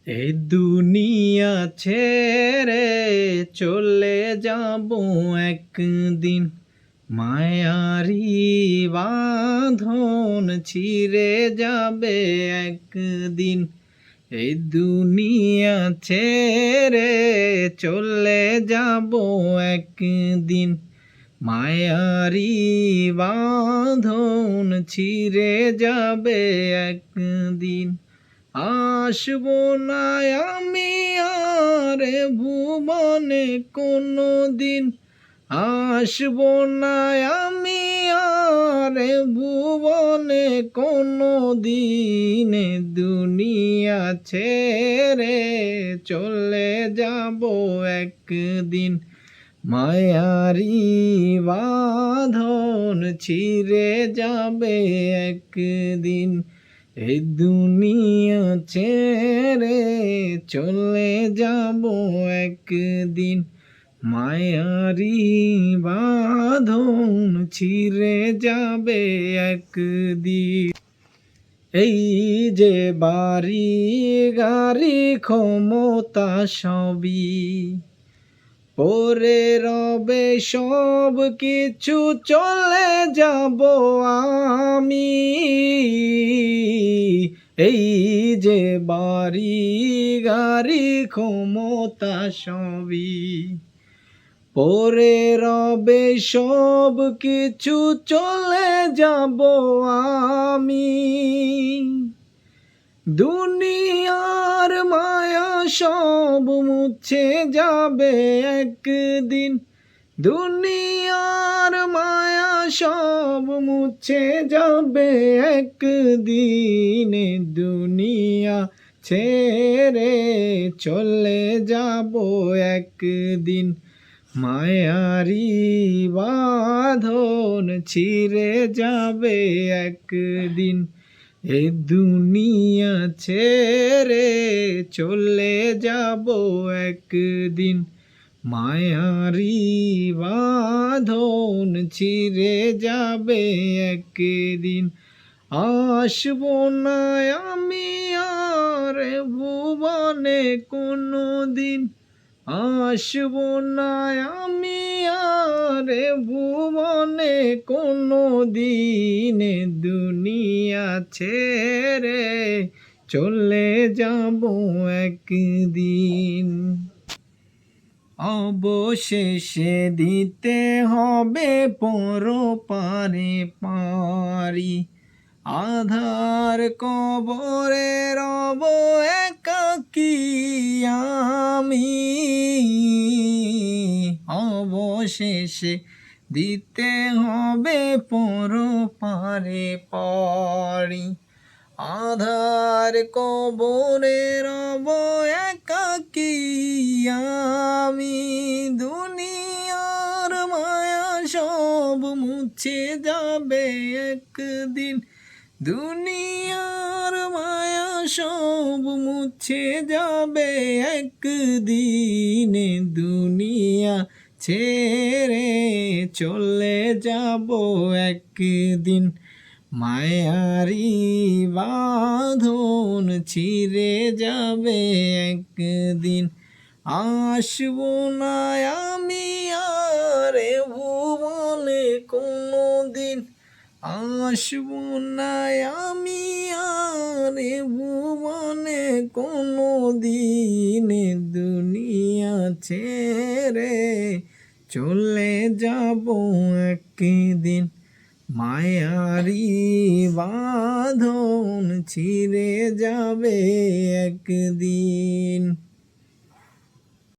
এই দুনিয়া ছেড়ে চলে যাব একদিন, মায়ারি বাঁধন ছিঁড়ে যাবে একদিন। এই দুনিয়া ছেড়ে চলে যাব একদিন, মায়ারি বাঁধন ছিঁড়ে যাবে একদিন। আসবো না আমি আর ভুবনে কোনো দিন, আসবো না আমি আর ভুবনে কোনো দিন। দুনিয়া ছেড়ে চলে যাব একদিন, মায়ারি বাঁধন ছিঁড়ে যাবে একদিন। এই দুনিয়া ছেড়ে চলে যাব একদিন, মায়ারি বাঁধন ছিঁড়ে যাবে একদিন। এই যে বাড়ি গাড়ি ক্ষমতা সবই পরে রবে, সব কিছু চলে যাব আমি। এই যে বাড়ি গাড়ি ক্ষমতা সবই পরে রবে, সব কিছু চলে যাব আমি। দুনিয়ার মায়া সব মুছে যাবে একদিন, দুনিয়ার মায়া সব মুছে যাবে একদিন। দুনিয়া ছেড়ে চলে যাব একদিন, মায়ারি বাঁধন ছিঁড়ে যাবে একদিন। এই দুনিয়া ছেড়ে চলে যাব একদিন, মায়ারি বাঁধন ছিঁড়ে যাবে একদিন। আসবো না আমি আর ভুবনে কোনো দিন, আসবো না আমি আর ভুবনে কোনো দিন। দুনিয়া ছেড়ে চলে যাব একদিন। অবশেষে দিতে হবে পরপারে পারি, আধার কবরে রব একাকী আমি। অবশেষে দিতে হবে পরপারে পারি, আধার কবরে রব একাকী আমি। দুনিয়ার মায়া সব মুছে যাবে একদিন, দুনিয়ার মায়া সব মুছে যাবে একদিন। দুনিয়া ছেড়ে চলে যাব একদিন, মায়ারি বাঁধন ছিঁড়ে যাবে একদিন। আসবো না আমি আর ভুবনে কোনো দিন, আসবো না আমি আর ভুবনে কোনো দিন। দুনিয়া ছেড়ে চলে যাব একদিন, মায়ারি বাঁধন ছিঁড়ে যাবে একদিন।